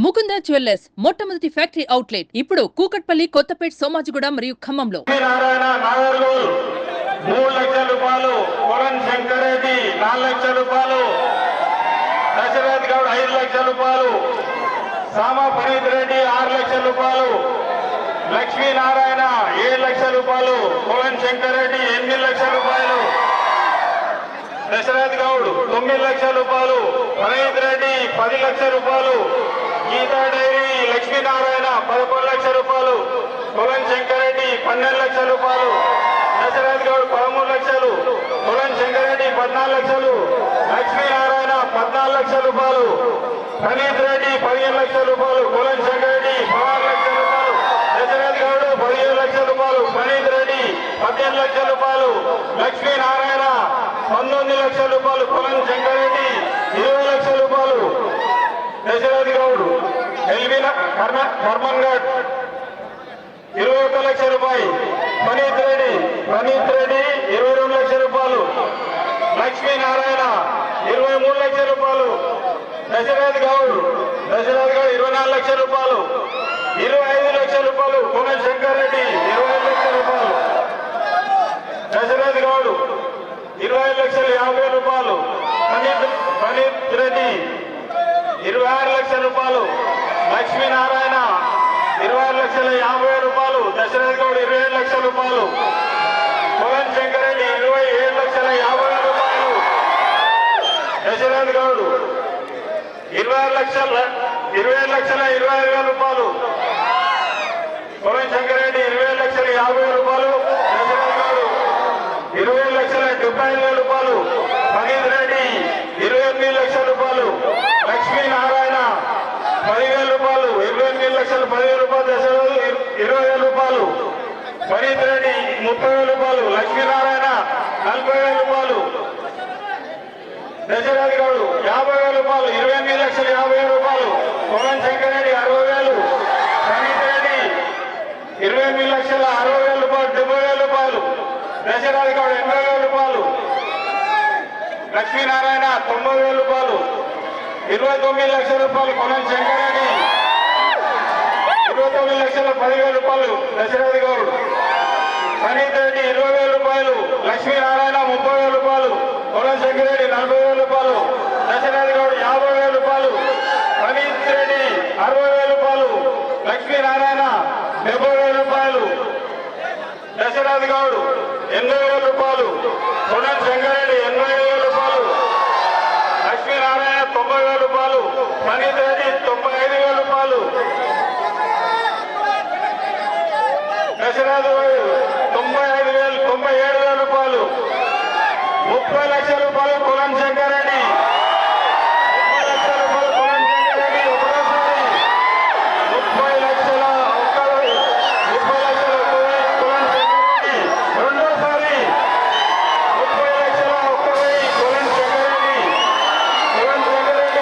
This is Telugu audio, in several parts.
ముకుంద జ్యువెల్లర్స్ మొట్టమొదటి ఫ్యాక్టరీ అవుట్లెట్ ఇప్పుడు కూకట్పల్లి, కొత్తపేట, సోమాజిగూడ మరియు ఖమ్మంలో. నారాయణ నాగర్గోల్ 3 లక్షల రూపాయలు, కొలన్ శంకర్ రెడ్డి 4 లక్షల రూపాయలు, దశరథ్ గౌడ్ 5 లక్షల రూపాయలు, సామా ఫరీద్ రెడ్డి 6 లక్షల రూపాయలు, లక్ష్మీ నారాయణ 7 లక్షల రూపాయలు, కొలన్ శంకర్ రెడ్డి 8 లక్షల రూపాయలు, దశరథ్ గౌడ్ 9 లక్షల రూపాయలు, ఫరీద్ రెడ్డి 10 లక్షల రూపాయలు, గీతా డైరీ లక్ష్మీనారాయణ 11 లక్షల రూపాయలు, కొలన్ శంకర్ రెడ్డి 12 లక్షల రూపాయలు, దశరథ్ గౌడ్ 13 లక్షలు, కొలన్ శంకర్ రెడ్డి 14 లక్షలు, లక్ష్మీనారాయణ 14 లక్షల రూపాయలు, ఫరీద్ రెడ్డి 15 లక్షల రూపాయలు, కొలన్ శంకర్ రెడ్డి 16 లక్షల రూపాయలు, దశరథ్ గౌడ్ 17 లక్షల రూపాయలు, ఫరీద్ రెడ్డి 18 లక్షల రూపాయలు, లక్ష్మీనారాయణ 19 లక్షల రూపాయలు, కొలన్ శంకర్ రెడ్డి 20 లక్షల రూపాయలు, దశరథ్ గౌడ్ ఎల్విన కర్మన్ గఢ్ 21 లక్షల రూపాయలు, పనీత్ రెడ్డి 22 లక్షల రూపాయలు, లక్ష్మీనారాయణ 23 లక్షల రూపాయలు, దశరథ్ గౌడ్ 24 లక్షల రూపాయలు, 25 లక్షల రూపాయలు, కొలన్ శంకర్ రెడ్డి 25 లక్షల రూపాయలు, దశరథ్ గౌడ్ 20 లక్షల 50 రూపాయలు, పనీత్ రెడ్డి 26 లక్షల రూపాయలు, లక్ష్మీనారాయణ 26 లక్షల 50 రూపాయలు, దశరథ్ గౌడ్ 27 లక్షల రూపాయలు, కొలన్ శంకర్ రెడ్డి 27 లక్షల 50 రూపాయలు, దశరథ్ గౌడ్ 20 లక్షల 25 రూపాయలు, కొలన్ శంకర్ రెడ్డి 20 లక్షల 50 రూపాయలు, దశరథ్ గౌడ్ 20 లక్షల 75 రూపాయలు, ఫరీద్ రెడ్డి 28 లక్షల రూపాయలు, లక్ష్మీనారాయణ 10,000 రూపాయలు, 28 లక్షల 10,000 రూపాయలు, దశరథ్ 20,000 రూపాయలు, ఫరీద్ రెడ్డి 30,000 రూపాయలు, లక్ష్మీనారాయణ 40,000 రూపాయలు, దశరథ్ గౌడ్ 50,000 రూపాయలు, 28 లక్షల 50,000 రూపాయలు, కొలన్ శంకర్ రెడ్డి 60,000, ఫరీద్ రెడ్డి 28 లక్షల 60,000 రూపాయలు, 70,000 రూపాయలు, దశరథ్ గౌడ్ 80,000 రూపాయలు, లక్ష్మీనారాయణ 90,000 రూపాయలు, 29 లక్షల రూపాయలు, కొలన్ శంకర్ రెడ్డి 29 లక్షల 10,000 రూపాయలు, దశరథ్ గౌడ్, పనీత్ రెడ్డి 20,000 రూపాయలు, లక్ష్మీనారాయణ 30,000 రూపాయలు, కొలన్ శంకర్ రెడ్డి 40,000 రూపాయలు, దశరథ్ గౌడ్ 50,000 రూపాయలు, పనీత్ రెడ్డి 60,000 రూపాయలు, లక్ష్మీనారాయణ 70,000 రూపాయలు, దశరథ్ గౌడ్ 80,000 రూపాయలు, కొలన్ శంకర్ రెడ్డి 80,000 రూపాయలు, లక్ష్మీనారాయణ 90,000 రూపాయలు, పనీత్ రెడ్డి 95,000 రూపాయలు, దశరథ్ గౌడ్ 97,000 రూపాయలు, 30 లక్షల రూపాయలు, కొలన్ శంకర్ రెడ్డి 30 లక్షల రూపాయలు, కొలన్ శంకర్ రెడ్డి ఒకటోసారి 30 లక్షల 1,000 కొలన్ శంకర్ రెడ్డి రెండోసారి 30 లక్షల 1,000 కొలన్ శంకర్ రెడ్డి మూడోసారి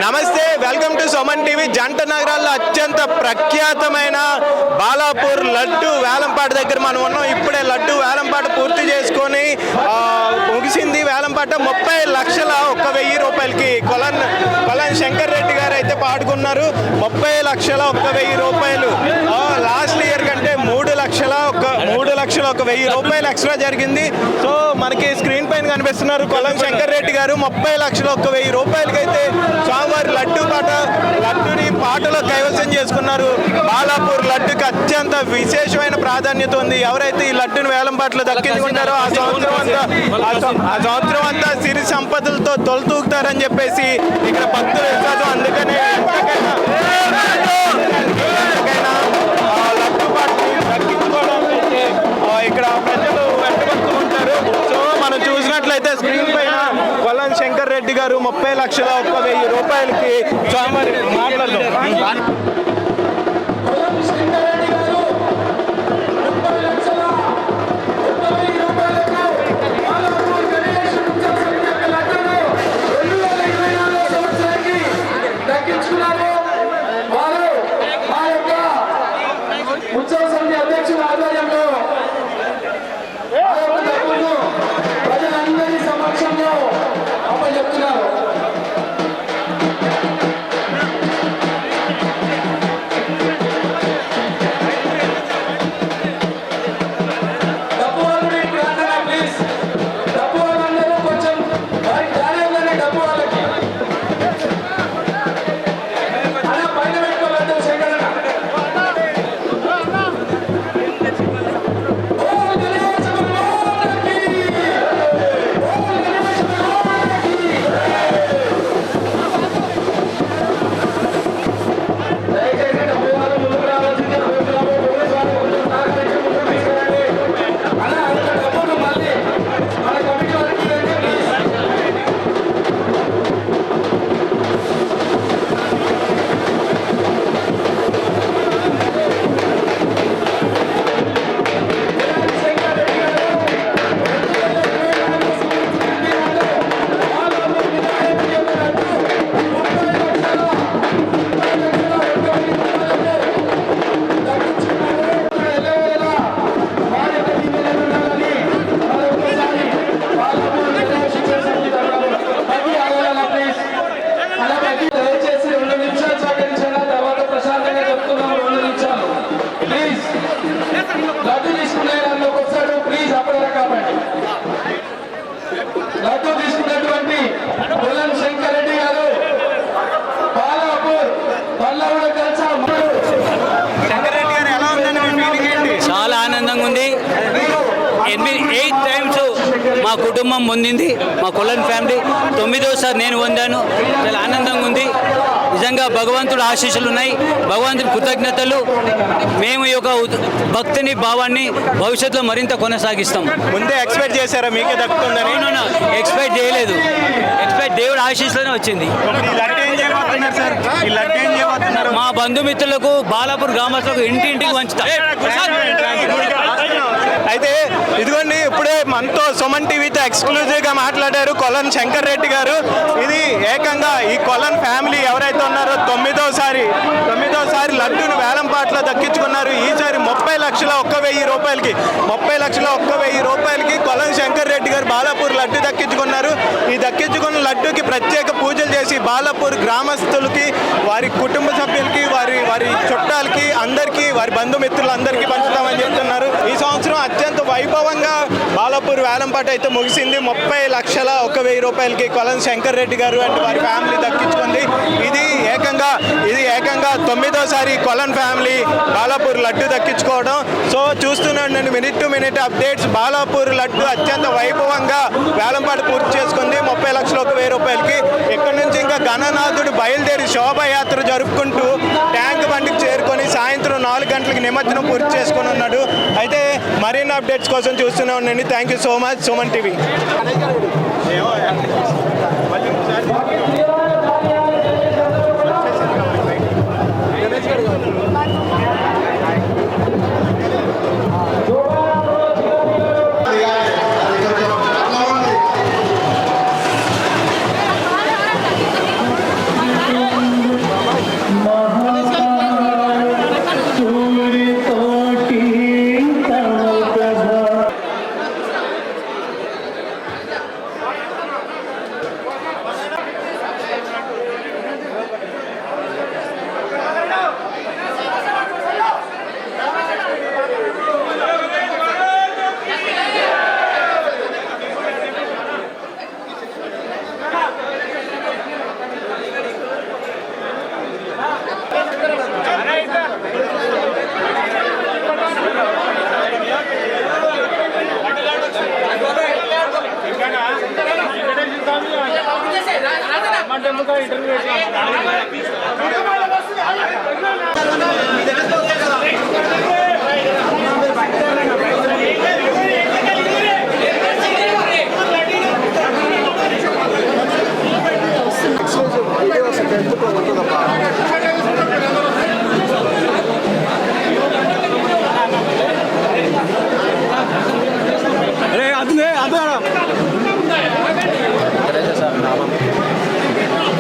నమస్తే, వెల్కమ్ టు సుమన్ టీవీ. జంట నగరాల్లో అత్యంత ప్రఖ్యాతమైన బాలాపూర్ లడ్డు వేలంపాట దగ్గర మనం ఉన్నాం. ఇప్పుడే లడ్డు వేలంపాట పూర్తి చేసుకొని ముగిసింది. వేలంపాట 30 లక్షల 1,000 రూపాయలకి కొలన్ శంకర్ రెడ్డి గారు అయితే పాడుకున్నారు. 30 లక్షల 1,000 రూపాయలు. లాస్ట్ ఇయర్ కంటే 3 లక్షల 1,000 రూపాయలు ఎక్స్ట్రా జరిగింది. సో మనకి స్క్రీన్ పైన కనిపిస్తున్నారు కొలన్ శంకర్ రెడ్డి గారు. 30 లక్షల 1,000 రూపాయలకైతే స్వామివారి లడ్డుని పాటలో కైవసం చేసుకున్నారు. బాలాపూర్ లడ్డుకి అత్యంత విశేషమైన ప్రాధాన్యత ఉంది. ఎవరైతే ఈ లడ్డుని వేలంపాటలో దక్కించుకుంటారో ఆ సంవత్సరం అంతా సిరి సంపదలతో తొలతూగుతారని చెప్పేసి ఇక్కడ భక్తుల విశ్వాసం. అందుకనే లడ్డు పాటని దక్కించుకోవడానికి ఇక్కడ ప్రజలు వెంటబడుతూ ఉంటారు. సో మనం చూసినట్లయితే స్క్రీన్ పైన కొలన్ శంకర్ రెడ్డి గారు 30,01,000 రూపాయలకి మరి మాట్లాడదాం. ఉత్సవ సమితి అధ్యక్షుల ఆధ్వర్యంలో ప్రజలందరి సమక్షంలో అప్పచెప్తున్నారు. డబ్బు వాళ్ళని ప్రార్థన ప్లీజ్. డబ్బు వాళ్ళందరూ కొంచెం వారి కార్యాలయాన్ని డబ్బు వాళ్ళకి అలా పైన పెట్టుకోవాలంటే సేకరణ. దయచేసి 2 నిమిషాలు సహకరించండి. తర్వాత ప్రశాంతంగా చెప్తున్నాము. 2 నిమిషాలు ప్లీజ్. లడ్డు తీసుకునే దానిలోకి వస్తాడు ప్లీజ్. అప్పటిదాకా కాపాడి లడ్డు తీసుకున్నటువంటి పొలం శంకర్ రెడ్డి గారు బాలాపూర్ పల్లవుడ కలిసా. శంకరెడ్డి గారు ఎలా ఉందండి మీ ఫీలింగ్ ఏంటి? చాలా ఆనందంగా ఉంది. 8 టైమ్స్ మా కుటుంబం పొందింది, మా కొలన్ ఫ్యామిలీ. 9వసారి నేను పొందాను. చాలా ఆనందంగా ఉంది. నిజంగా భగవంతుడు ఆశీస్సులు ఉన్నాయి, భగవంతుడి కృతజ్ఞతలు. మేము ఈ యొక్క భక్తిని భావాన్ని భవిష్యత్తులో మరింత కొనసాగిస్తాం. ముందే ఎక్స్పెక్ట్ చేశారా మీకే దక్కుతుందని? ఎక్స్పెక్ట్ చేయలేదు. దేవుడు ఆశీస్సులోనే వచ్చింది. ఈ లడ్డు ఏం చేయబోతున్నారు సార్? ఈ లడ్డు ఏం చేయబోతున్నారు? మా బంధుమిత్రులకు, బాలాపూర్ గ్రామస్తులకు ఇంటింటికి పంచుతాం. అయితే ఇదిగోండి, ఇప్పుడే మనతో సుమన్ టీవీతో ఎక్స్క్లూజివ్గా మాట్లాడారు కొలన్ శంకర్ రెడ్డి గారు. ఇది ఏకంగా ఈ కొలన్ ఫ్యామిలీ ఎవరైతే ఉన్నారో 9వసారి లడ్డూను వేలంపాట్లో దక్కించుకున్నారు. ఈసారి 30,01,000 రూపాయలకి 30,01,000 రూపాయలకి కొలన్ శంకర్ రెడ్డి గారు బాలాపూర్ లడ్డు దక్కించుకున్నారు. ఈ దక్కించుకున్న లడ్డూకి ప్రత్యేక పూజలు చేసి బాలాపూర్ గ్రామస్తులకి, వారి కుటుంబ సభ్యులకి, వారి చుట్టాలకి, అందరికీ, వారి బంధుమిత్రులందరికీ పంచుతామని చెప్తున్నారు. ఈ సంవత్సరం అత్యంత వైభవంగా బాలాపూర్ వేలంపాట అయితే ముగిసింది. 30,01,000 రూపాయలకి కొలన్ శంకర్ రెడ్డి గారు అండ్ వారి ఫ్యామిలీ దక్కించుకుంది. ఇది ఏకంగా 9వసారి కొలన్ ఫ్యామిలీ బాలాపూర్ లడ్డు దక్కించుకోవడం. సో చూస్తున్నాను minute to minute updates. Balapur laddu అత్యంత వైభవంగా వేలంపాట పూర్తి చేసుకుంది 30,01,000 రూపాయలకి. ఇక్కడ నుంచి ఇంకా గణనాథుడు బయలుదేరి శోభాయాత్ర జరుపుకుంటూ ట్యాంక్ బండికి చేరుకొని సాయంత్రం 4 గంటలకు నిమజ్జనం పూర్తి చేసుకుని ఉన్నాడు. అయితే మరిన్ని అప్డేట్స్ కోసం చూస్తూనే ఉండండి. Thank you so much. Suman TV.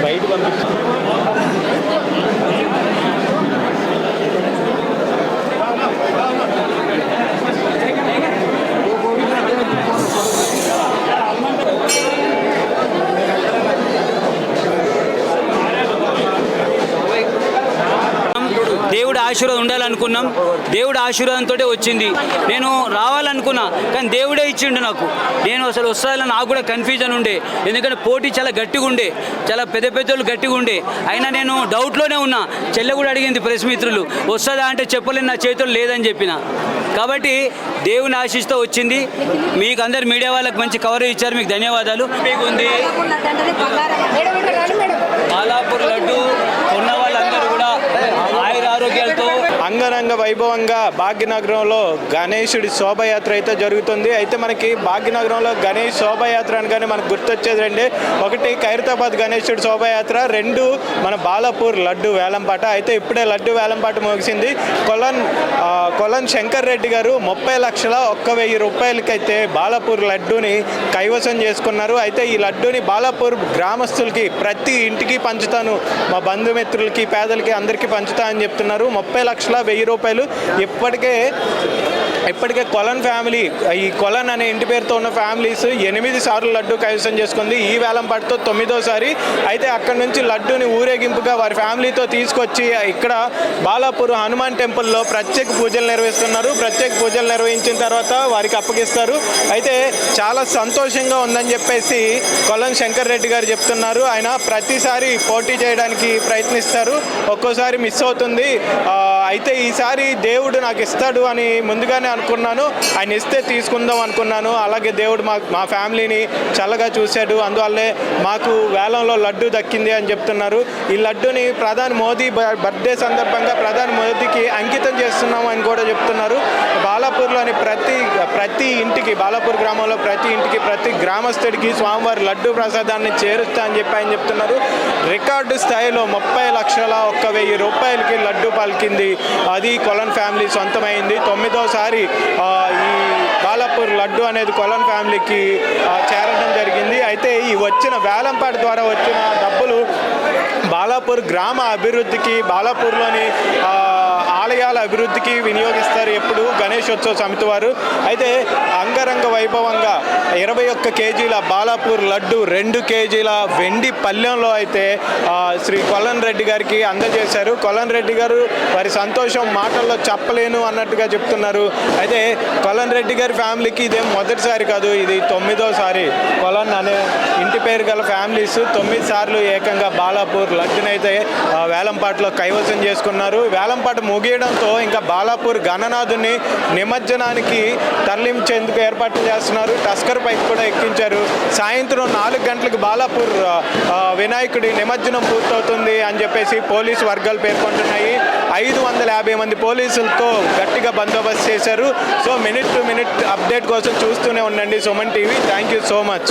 బయట పంపించాం. దేవుడి ఆశీర్వాదం ఉండాలనుకున్నాం. దేవుడి ఆశీర్వాదంతో వచ్చింది. నేను రావాలనుకున్నా కానీ దేవుడే ఇచ్చిండు నాకు. నేను అసలు వస్తుందని నాకు కూడా కన్ఫ్యూజన్ ఉండే, ఎందుకంటే పోటీ చాలా గట్టిగా ఉండే, చాలా పెద్ద పెద్దోళ్ళు గట్టిగా ఉండే. అయినా నేను డౌట్లోనే ఉన్నా. చెల్లె కూడా అడిగింది ప్రెస్ మిత్రులు వస్తుందా అంటే చెప్పలేను, నా చేతులు లేదని చెప్పిన. కాబట్టి దేవుని ఆశీస్తో వచ్చింది. మీకు అందరు మీడియా వాళ్ళకి మంచి కవరేజ్ ఇచ్చారు, మీకు ధన్యవాదాలు. మీకు ఉంది బాలాపూర్ లడ్డు ఉన్న వాళ్ళందరూ కూడా ఆయుర ఆరోగ్యాలతో అంగరంగ వైభవంగా భాగ్యనగరంలో గణేశుడి శోభయాత్ర అయితే జరుగుతుంది. అయితే మనకి భాగ్యనగరంలో గణేష్ శోభయాత్ర అనగానే మనకు గుర్తొచ్చేది రెండే. ఒకటి ఖైరతాబాద్ గణేశుడి శోభయాత్ర, రెండు మన బాలాపూర్ లడ్డు వేలంపాట. అయితే ఇప్పుడే లడ్డు వేలంపాట ముగిసింది. కొలన్ శంకర్ రెడ్డి గారు 30,01,000 రూపాయలకైతే బాలాపూర్ లడ్డూని కైవసం చేసుకున్నారు. అయితే ఈ లడ్డూని బాలాపూర్ గ్రామస్తులకి ప్రతి ఇంటికి పంచుతాను, మా బంధుమిత్రులకి పేదలకి అందరికీ పంచుతా అని చెప్తున్నారు. 30,01,000 రూపాయలు. ఇప్పటికే కొలన్ ఫ్యామిలీ, ఈ కొలన్ అనే ఇంటి పేరుతో ఉన్న ఫ్యామిలీస్ 8 సార్లు లడ్డు కైవసం చేసుకుంది. ఈ వేలంపాటతో 9వ అయితే అక్కడి నుంచి లడ్డూని ఊరేగింపుగా వారి ఫ్యామిలీతో తీసుకొచ్చి ఇక్కడ బాలాపూర్ హనుమాన్ టెంపుల్లో ప్రత్యేక పూజలు నిర్వహిస్తున్నారు. ప్రత్యేక పూజలు నిర్వహించిన తర్వాత వారికి అప్పగిస్తారు. అయితే చాలా సంతోషంగా ఉందని చెప్పేసి కొలన్ శంకర్ రెడ్డి గారు చెప్తున్నారు. ఆయన ప్రతిసారి పోటీ చేయడానికి ప్రయత్నిస్తారు, ఒక్కోసారి మిస్ అవుతుంది. అయితే ఈసారి దేవుడు నాకు ఇస్తాడు అని ముందుగానే అనుకున్నాను. ఆయన ఇస్తే తీసుకుందాం అనుకున్నాను. అలాగే దేవుడు మా ఫ్యామిలీని చల్లగా చూశాడు. అందువల్లే మాకు వేలంలో లడ్డు దక్కింది అని చెప్తున్నారు. ఈ లడ్డుని ప్రధాని మోదీ బర్త్డే సందర్భంగా ప్రధాని మోదీకి అంకితం చేస్తున్నాము అని కూడా చెప్తున్నారు. బాలాపూర్లోని ప్రతి ఇంటికి, బాలాపూర్ గ్రామంలో ప్రతి ఇంటికి, ప్రతి గ్రామస్తుడికి స్వామివారి లడ్డు ప్రసాదాన్ని చేరుస్తా అని చెప్పి ఆయన చెప్తున్నారు. రికార్డు స్థాయిలో 30,01,000 రూపాయలకి లడ్డు పలికింది. అది కొలన్ ఫ్యామిలీ సొంతమైంది. 9వ ఈ బాలాపూర్ లడ్డు అనేది కొలన్ ఫ్యామిలీకి చేరడం జరిగింది. అయితే ఈ వచ్చిన వేలంపాట ద్వారా వచ్చిన డబ్బులు బాలాపూర్ గ్రామ అభివృద్ధికి, బాలాపూర్లోని ఆలయాల అభివృద్ధికి వినియోగిస్తారు ఎప్పుడు గణేశోత్సవ సమితి వారు. అయితే అంగరంగ వైభవంగా 21 కేజీల బాలాపూర్ లడ్డు, 2 కేజీల వెండి పళ్ళెంలో అయితే శ్రీ కొలన్ రెడ్డి గారికి అందజేశారు. కొలన్ రెడ్డి గారు వారి సంతోషం మాటల్లో చెప్పలేను అన్నట్టుగా చెప్తున్నారు. అయితే కొలన్ రెడ్డి గారి ఫ్యామిలీకి ఇదేం మొదటిసారి కాదు, ఇది 9వ కొలన్ అనే ఇంటి పేరు గల ఫ్యామిలీస్ 9 సార్లు ఏకంగా బాలాపూర్ లడ్డునైతే వేలంపాటలో కైవసం చేసుకున్నారు. వేలంపాట ముగియడంతో ఇంకా బాలాపూర్ గణనాథుని నిమజ్జనానికి తరలించేందుకు ఏర్పాట్లు చేస్తున్నారు. టస్కర్ పైకి కూడా ఎక్కించారు. సాయంత్రం 4 గంటలకు బాలాపూర్ వినాయకుడి నిమజ్జనం పూర్తవుతుంది అని చెప్పేసి పోలీసు వర్గాలు పేర్కొంటున్నాయి. 550 మంది పోలీసులతో గట్టిగా బందోబస్తు చేశారు. So minute to minute update కోసం చూస్తూనే ఉండండి Suman TV. Thank you so much.